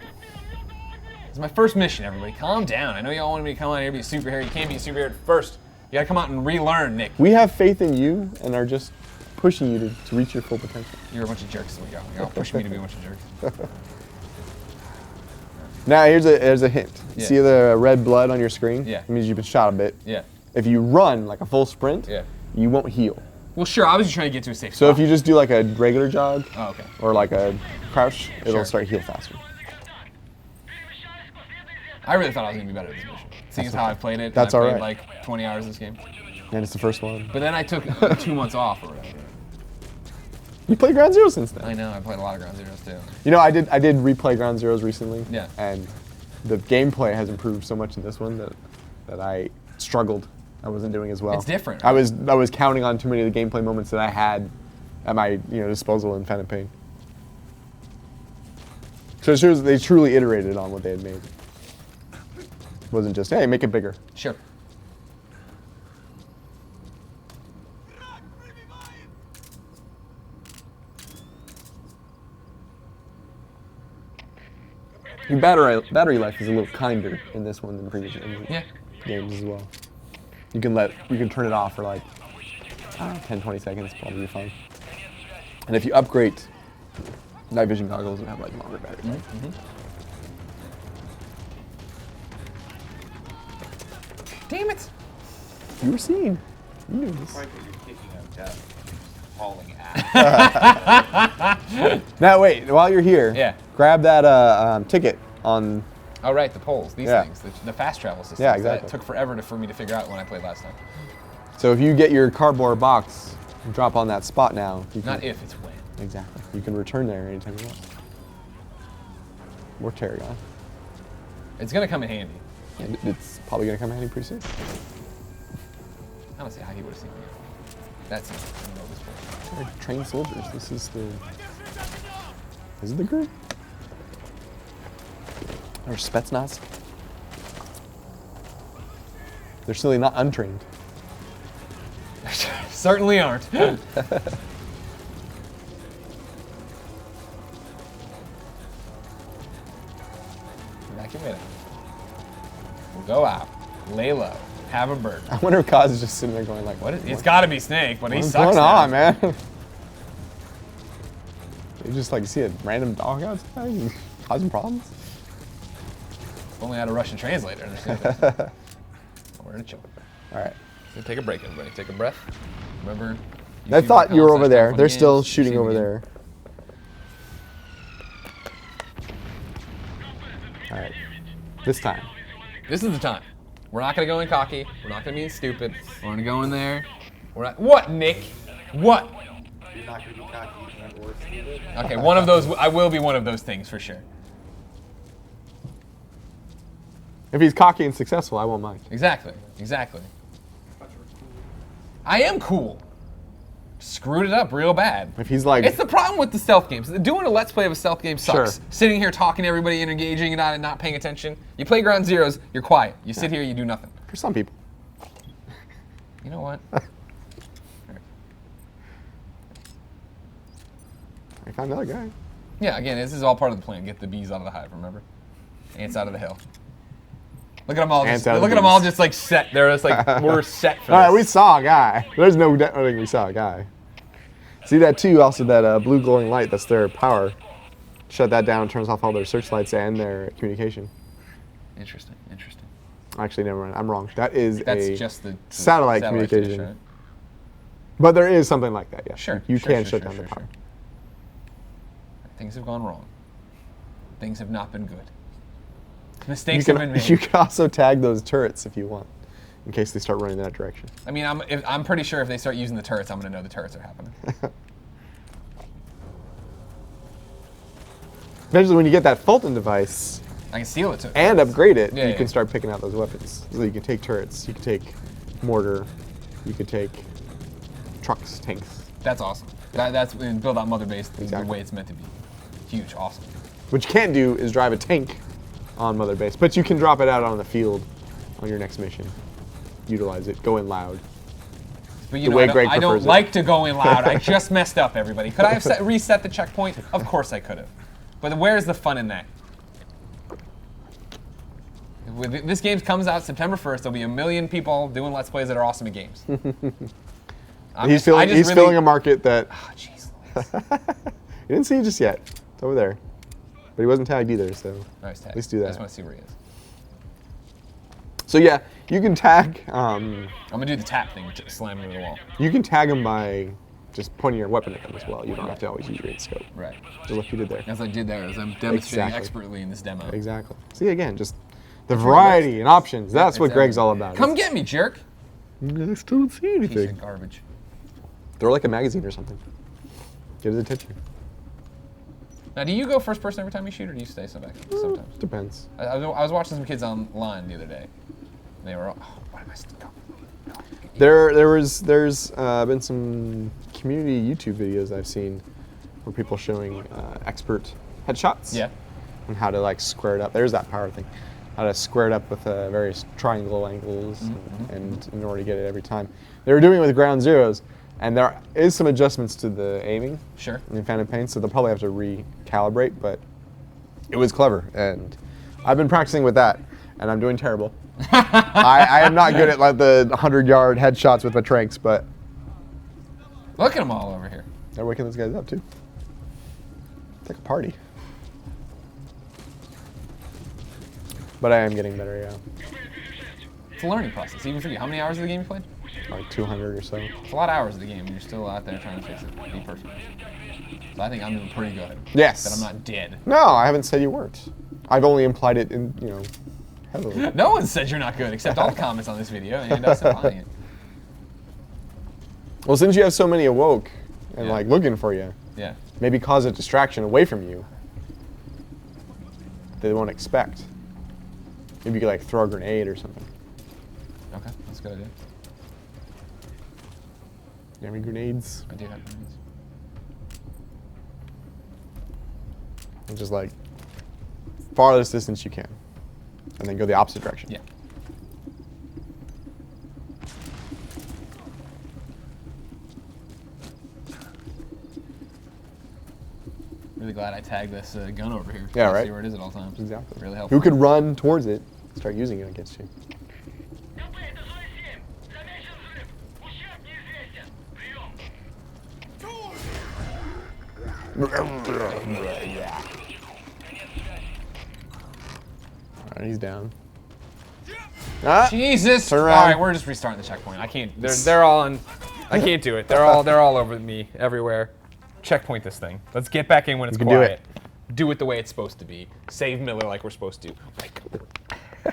It's my first mission, everybody. Calm down. I know y'all wanted me to come out here and be a superhero. You can't be a superhero at first. You gotta come out and relearn, Nick. We have faith in you and are just pushing you to reach your full potential. You're a bunch of jerks. Y'all pushing me to be a bunch of jerks. Now here's a hint. Yeah. See the red blood on your screen? Yeah. It means you've been shot a bit. Yeah. If you run like a full sprint, Yeah. you won't heal. Well, sure. I was just trying to get to a safe So spot. if you just do like a regular jog Oh, okay. or like a crouch, it'll Sure. start heal faster. I really thought I was gonna be better at this mission. Seeing as how I played it. That's I all played right. like 20 hours this game. And it's the first one. But then I took 2 months off or whatever. You played Ground Zero since then. I know. I played a lot of Ground Zeroes too. You know, I did replay Ground Zeroes recently. Yeah. And the gameplay has improved so much in this one that I struggled. I wasn't doing as well. It's different, I right? was counting on too many of the gameplay moments that I had at my disposal in Phantom Pain. So it shows they truly iterated on what they had made. It wasn't just, hey, make it bigger. Sure. Your battery life is a little kinder in this one than previous Yeah. games as well. You can turn it off for like 10, 20 seconds, probably fine. And if you upgrade night vision goggles, you have like longer battery life. Damn it. You were seen. You knew this. Probably because you're kicking out death. Hauling ass. Now wait, while you're here, Yeah. grab that ticket on. Oh, right, the poles, these Yeah. things, the fast travel systems. Yeah, exactly. That took forever for me to figure out when I played last time. So if you get your cardboard box, and drop on that spot now. You can, Not if, it's when. Exactly. You can return there anytime you want. Or carry on. It's gonna come in handy. And it's probably gonna come in handy pretty soon. I don't see how he would have seen me. That's it. I don't know this for. They're trained soldiers. This is the. Is it the group? Or Spetsnaz? They're certainly not untrained. Certainly aren't. Back your minute. We'll go out, lay low, have a bird. I wonder if Kaz is just sitting there going like, What is, it's got to be Snake, but he what's sucks going now. on, man? You just like see a random dog outside and causing problems. If only I had a Russian translator. Understand that. We're in a chill. All right. So take a break, everybody. Take a breath. Remember. I thought you were over there. YouTube.com/FunGames. They're still See shooting you over again. there. All right. This time. This is the time. We're not gonna go in cocky. We're not gonna be stupid. We're gonna go in there. We're not. What, Nick? What? You're not going to be cocky or stupid. Okay, one of those. I will be one of those things for sure. If he's cocky and successful, I won't mind. Exactly. Exactly. I am cool. Screwed it up real bad. If he's like, It's the problem with the stealth games. Doing a let's play of a stealth game sucks. Sure. Sitting here talking to everybody and engaging and not paying attention. You play Ground Zeroes, you're quiet. You sit here, you do nothing. for some people. You know what? I found another guy. Yeah, again, this is all part of the plan. Get the bees out of the hive, remember? Ants out of the hill. Look at them all. Just, look at them all just like set. They're just like, we're set for this. All right, we saw a guy. There's no doubting we saw a guy. See that too, also that blue glowing light, that's their power. Shut that down, turns off all their searchlights and their communication. Interesting, interesting. Actually, never mind, I'm wrong. That's just the satellite communication. dish, right? But there is something like that, yeah. Sure. You can shut down the power. Things have gone wrong. Things have not been good. Mistakes have been made. You can also tag those turrets if you want, in case they start running that direction. I mean, I'm pretty sure if they start using the turrets, I'm going to know the turrets are happening. Eventually, when you get that Fulton device, I can steal it too. and upgrade it, Yeah, you can start picking out those weapons. So you can take turrets, you can take mortar, you can take trucks, tanks. That's awesome. That's and build out Mother Base the Exactly. way it's meant to be. Huge, awesome. What you can't do is drive a tank on Mother Base, but you can drop it out on the field on your next mission. Utilize it. Go in loud. But you The know, way I don't, Greg I don't prefers it. like to go in loud. I just messed up, everybody. Could I have reset the checkpoint? Of course I could have. But where's the fun in that? When this game comes out September 1st, there'll be 1 million people doing Let's Plays that are awesome at games. He's filling a market that... Oh, jeez. You didn't see it just yet. It's over there. But he wasn't tagged either, so Nice tag. at least do that. I just want to see where he is. So yeah, you can tag... I'm going to do the tap thing, slam him into the wall. you can tag them by just pointing your weapon at them as well. You don't have to always use your 8-scope. Right. Just like you did there. As I did there, as I'm demonstrating Exactly. expertly in this demo. Exactly. See, again, just the variety and options. That's what It's Greg's all everything. about. Come get me, jerk. I still don't see Piece anything. of garbage. Throw like a magazine or something. Get his attention. Now, do you go first person every time you shoot, or do you stay sometimes? Sometimes. Depends. I was watching some kids online the other day. And they were all, oh, why am I still going? There's been some community YouTube videos I've seen where people showing expert headshots. Yeah. And how to like square it up. There's that power thing. How to square it up with various triangle angles and in order to get it every time. They were doing it with ground zeros, and there is some adjustments to the aiming Sure. in Phantom Pain, so they'll probably have to recalibrate, but it was clever, and I've been practicing with that, and I'm doing terrible. I am not good at like the 100-yard headshots with my tranks, but Look at them all over here. they're waking those guys up too. It's like a party. But I am getting better, yeah. It's a learning process, even for you. How many hours of the game you played? Like 200 or so. It's a lot of hours of the game, and you're still out there trying to fix it. Be perfect. So I think I'm doing pretty good. Yes. That I'm not dead. No, I haven't said you weren't. I've only implied it in, heavily. No one said you're not good, except all the comments on this video and us implying it. Well, since you have so many awoke and Yeah. like looking for you, Yeah. maybe cause a distraction away from you that they won't expect. Maybe you could like throw a grenade or something. Okay, that's a good idea. You have any grenades? I do have grenades. And just like farthest distance you can. And then go the opposite direction. Yeah. Really glad I tagged this gun over here. Yeah, I right? See where it is at all times. Exactly. Really helpful. Who could run towards it, start using it against you? Alright, he's down. Ah! Jesus! Turn All around. right, we're just restarting the checkpoint. I can't. They're all on. I can't do it. They're all over me everywhere. Checkpoint this thing. Let's get back in when it's You can do quiet. it. Do it the way it's supposed to be. Save Miller like we're supposed to. Like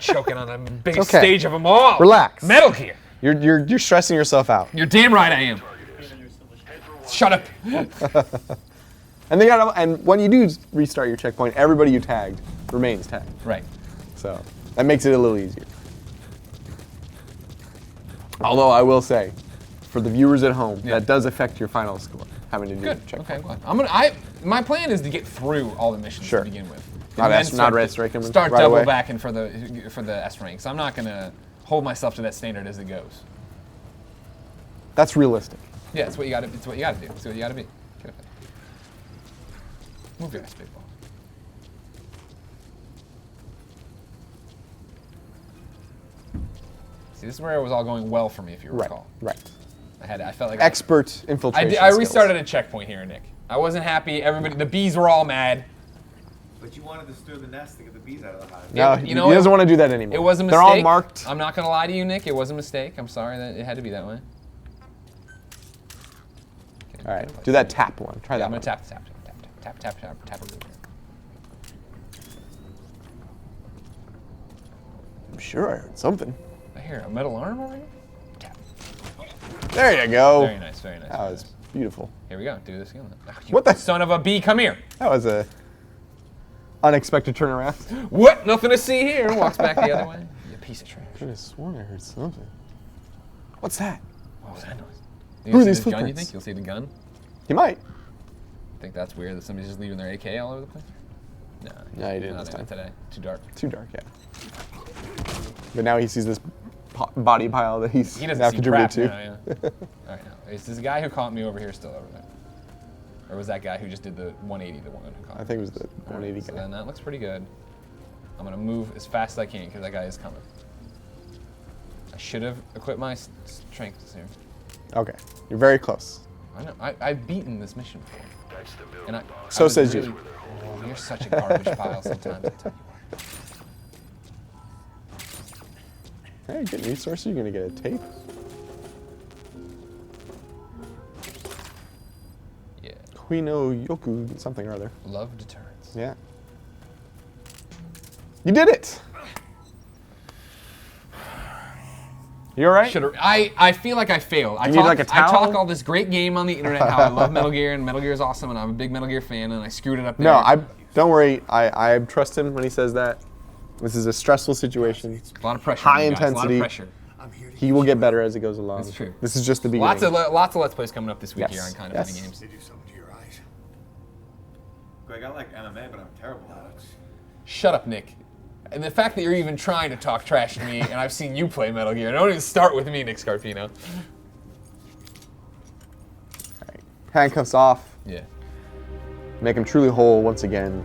choking on the biggest okay. stage of them all. Relax. Metal Gear. You're stressing yourself out. You're damn right I am. Shut up. And when you do restart your checkpoint, everybody you tagged remains tagged. Right. So that makes it a little easier. Although I will say, for the viewers at home, Yeah. that does affect your final score, having to do Good. the checkpoint. Okay. Well, my plan is to get through all the missions Sure. to begin with. Not And S- then not start- S rank 'em Start right double away? backing for the S ranks. I'm not gonna hold myself to that standard as it goes. That's realistic. Yeah, it's what you got to. It's what you got to do. It's what you got to be. Move your ass, big ball. See, this is where it was all going well for me, if you recall. Right. I felt like expert infiltration. I restarted a checkpoint here, Nick. I wasn't happy. Everybody, the bees were all mad. But you wanted to stir the nest to get the bees out of the hive. No, he doesn't want to do that anymore. It was a mistake. They're all marked. I'm not gonna lie to you, Nick. It was a mistake. I'm sorry that it had to be that way. Okay, all right, do that tap one. Try that. I'm gonna one. tap. I'm sure I heard something. I hear a metal arm over here. Tap. There you go. Very nice. Very nice. That was beautiful. Here we go. Do this again. What the son of a bee? Come here. That was a unexpected turnaround. What? Nothing to see here. Walks back the other way. You piece of trash. I could have sworn I heard something. What's that? What was that noise? Who are these gun, you footprints? think? You'll see the gun? He might. I think that's weird that somebody's just leaving their AK all over the place. No, he didn't not this time. today. Too dark. Too dark, yeah. But now he sees this body pile that he's He doesn't now see contributed crap to. now, yeah. All right, now is this guy who caught me over here still over there, or was that guy who just did the 180 the one who caught me? I think it was the 180 So guy. then that looks pretty good. I'm gonna move as fast as I can because that guy is coming. I should have equipped my strengths here. Okay, you're very close. I know. I've beaten this mission before. That's the building And I So was says really, you. Oh, you're such a garbage pile sometimes. I tell you what. Hey, getting resources, you're gonna get a tape. Yeah. Huino Yoku something or other. Love deterrence. Yeah. You did it! You alright? I feel like I failed. I You need, like, a I towel? talk all this great game on the internet how I love Metal Gear and Metal Gear is awesome and I'm a big Metal Gear fan and I screwed it up there. No, don't worry. I trust him when he says that. This is a stressful situation. A lot of pressure. High you guys, intensity. A lot of pressure. He will get better as it goes along. That's true. This is just the beginning. Lots of Let's Plays coming up this week Yes. here on Kind of Yes. Funny Games. They do something to your eyes. Greg, I like MMA, but I'm terrible at it. Shut up, Nick. And the fact that you're even trying to talk trash to me and I've seen you play Metal Gear. Don't even start with me, Nick Scarpino. All right. Handcuffs off. Yeah. Make him truly whole once again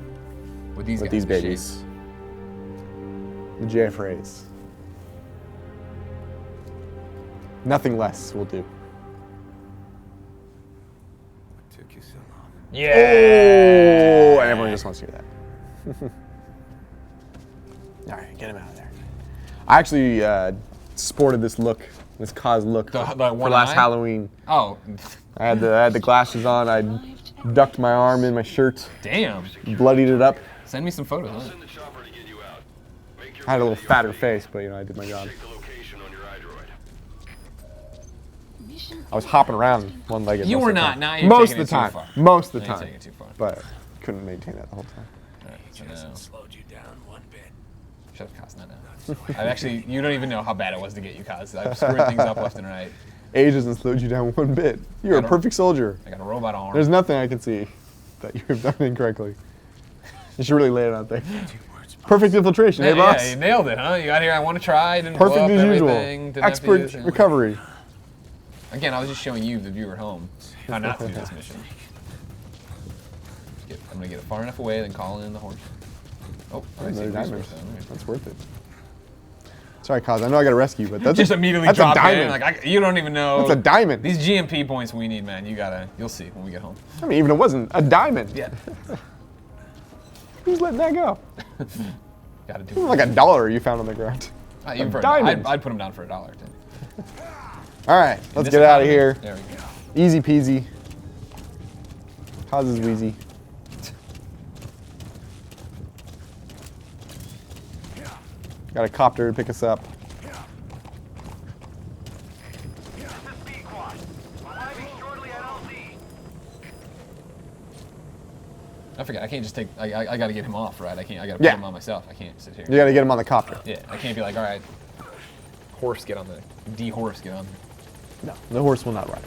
With these with guys, these babies. The JFRAs. Nothing less will do. What took you so long? Yeah. Oh, and everyone just wants to hear that. All right, get him out of there. I actually sported this look, this cause look The for one last eye? Halloween. Oh, I had the glasses on. I ducked my arm in my shirt, damn. bloodied it up. Send me some photos. Huh? Send the chopper to get you out. Make your I had a way little to your fatter location. face, but you know I did my job. Check the location on your iDroid. Mission I was hopping around one-legged. You most were of the not. time. Now you're most taking of the it time. too far. Most of the Now you're time. taking it too far. But couldn't maintain that the whole time. All right, so now, Slowed you down one bit. shut up, Kaz, not now. I've actually, you don't even know how bad it was to get you, Kaz. I've screwed things up left and right. Age hasn't slowed you down one bit. You're a don't- perfect soldier. I got a robot arm. There's nothing I can see that you have done incorrectly. You should really lay it out there. Perfect infiltration, hey boss? Yeah, you nailed it, huh? You got here, I want to try, didn't blow Perfect up as usual. everything, didn't have to Expert use it. recovery. Again, I was just showing you, the viewer at home, how not to do this mission. I'm going to get it far enough away, then call in the horse. Oh, I see Another the diamond. resource down there. That's worth it. Sorry, Kaz. I know I got to rescue you, but that's Just immediately that's drop a diamond. in. Like, you don't even know. That's a diamond. These GMP points we need, man. You'll see when we get home. I mean, even if it wasn't a diamond. Yeah. Who's letting that go? Got to It do was like $1 you found on the ground. even for diamond. I'd put them down for $1 too. All right, let's This get out of economy- here. There we go. Easy peasy. Kaz is wheezy. Got a copter to pick us up. I forget. I can't just take. I got to get him off, right? I can't. I got to put Yeah. him on myself. I can't sit here. You got to get him on the copter. Yeah. I can't be like, all right, horse, get on the horse, get on. No, the horse will not ride.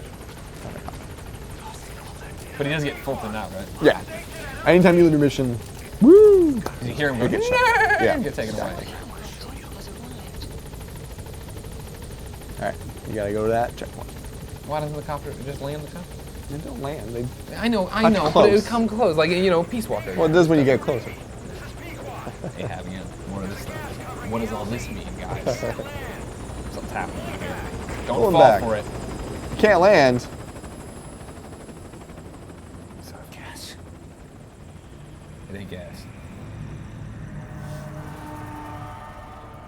But he does get Fulton out, right? Yeah. Anytime you leave your mission, woo! You hear him go, get "Nah!" shot. Yeah. Get taken away. has arrived. All right, you got to go to that checkpoint. Why doesn't the copter just land the copter? They don't land. They, I know, Touch but it close. would come close, like, you know, Peace Walker. well, it does when you get closer. Hey, having it. More of this stuff. What does all this mean, guys? Something's happening here. Don't Pulling fall back. for it. You can't land. So I have gas. It ain't gas.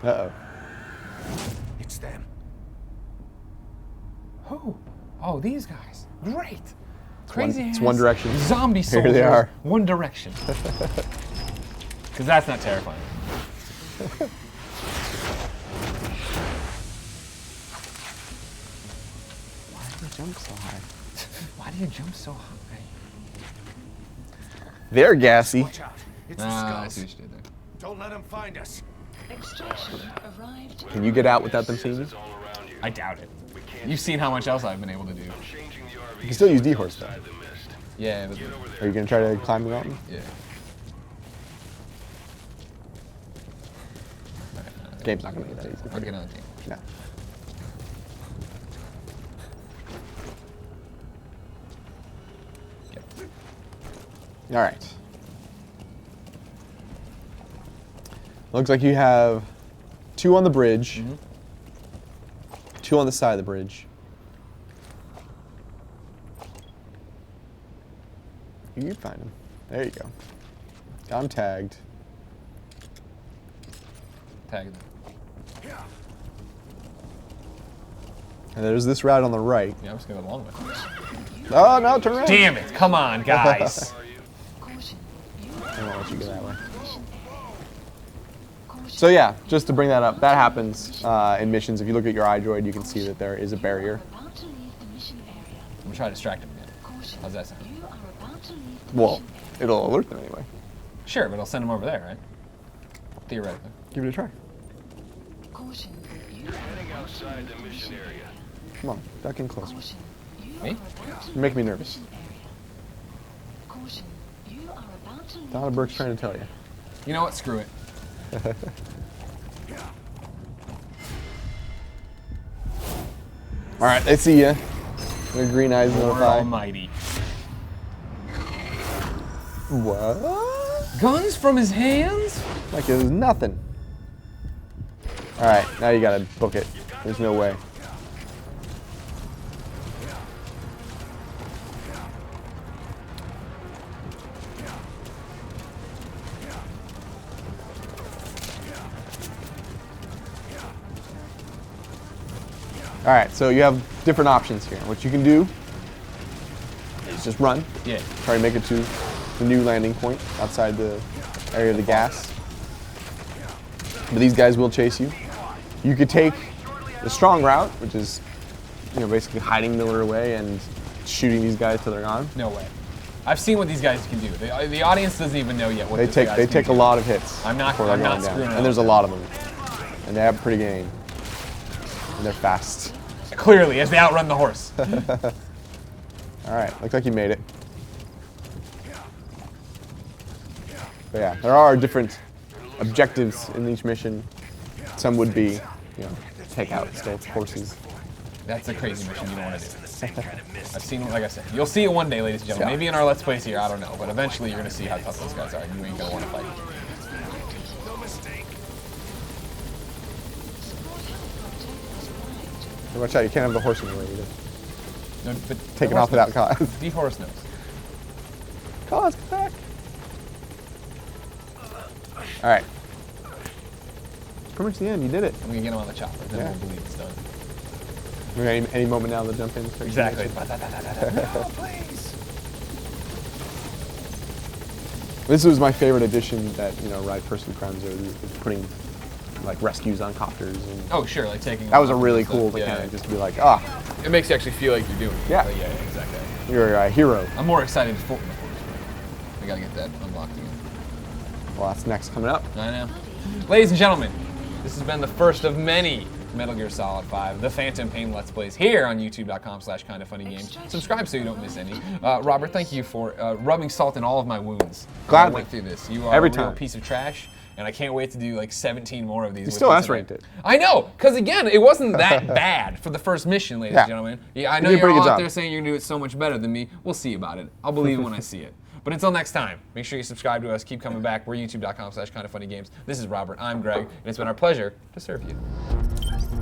Uh-oh. It's them. Who? Oh, these guys. Great. Crazy It's ass One Direction. Zombie Here soldiers. they are. One Direction. Because that's not terrifying. Why do you jump so high? Why do you jump so high? They're gassy. Watch out. It's the Ah, I see skulls. what you did there. Don't let them find us. Extraction arrived. Can you get out without them seeing you? It's all around you. I doubt it. You've seen how much else I've been able to do. I'm changing the RV. You can still use D-horse though. inside the mist. Yeah, but, Get over there. Are you gonna try to climb the mountain? yeah. Game's not gonna make that easy. I'll get on the team. No. All right. Looks like you have 2 on the bridge, 2 on the side of the bridge. You can find them. There you go. Got 'em tagged. Tag them. And there's this route on the right. Yeah, I'm just going to go along with it. Oh, no, turn around. Damn it. Come on, guys. Caution. You I won't let you go that way. mission area. Caution. So yeah, just to bring that up, that happens in missions. If you look at your iDroid, you can see that there is a barrier. About to leave the mission area. I'm going to try to distract him again. Caution. How's that sound? You are about to leave the Well, mission area. it'll alert them anyway. Sure, but I'll send him over there, right? Theoretically. Give it a try. Caution. You are Heading about to outside leave the the mission area. Come on, duck in closer. Caution. You Me? are about to You make me leave the nervous. mission area. Caution. You are about to leave Donna the Burke's mission trying to tell you. You know what? Screw it. All right, they see you. Their green eyes Lord notify. Almighty. What? Guns from his hands? Like it was nothing. All right, now you gotta book it. There's no way. All right, so you have different options here. What you can do is just run. Yeah. Try to make it to the new landing point outside the area of the gas. But these guys will chase you. You could take the strong route, which is, you know, basically hiding Miller away and shooting these guys till they're gone. No way. I've seen what these guys can do. The audience doesn't even know yet what They these take guys they can take do. a lot of hits. I'm not- before they're I'm not going down. screwing it And there's a up. lot of them, and they have pretty good aim. And they're fast. Clearly, as they outrun the horse. All right, looks like you made it. But yeah, there are different objectives in each mission. Some would be, you know, take out stealth horses. That's a crazy mission you don't want to do. I've seen it, like I said. You'll see it one day, ladies and gentlemen. Yeah. Maybe in our Let's Plays here, I don't know. But eventually you're going to see how tough those guys are, and you ain't going to want to fight. So watch out, you can't have the horse in the way either. No, but Taking the off horse without knows. cause. The horse knows. Cause, come back. All right. Pretty much the end, you did it. I'm going to get him on the chopper, then Yeah. we'll believe it's done. Any moment now to jump in. start Exactly. shooting. This was my favorite addition that, you know, Ride Pursuit Crimes are putting like rescues on copters, and Oh, sure, like taking... that was a really stuff. cool Yeah, mechanic, just to be like, ah, It makes you actually feel like you're doing it. Yeah. Like, yeah, exactly. you're a hero. I'm more excited for the horse. We got to get that unlocked again. Well, that's next coming up. I know. Ladies and gentlemen, this has been the first of many Metal Gear Solid 5, The Phantom Pain Let's Plays here on youtube.com/kindafunnygames. Subscribe so you don't miss any. Robert, thank you for rubbing salt in all of my wounds. Gladly. I went through this. You are Every a real time. piece of trash, and I can't wait to do like 17 more of these. You still S-ranked it. I know, because again, it wasn't that bad for the first mission, ladies and gentlemen. Yeah, I know you're all out there saying you're going to do it so much better than me. We'll see about it. I'll believe it when I see it. But until next time, make sure you subscribe to us. Keep coming back. We're youtube.com/kindoffunnygames. This is Robert. I'm Greg, and it's been our pleasure to serve you.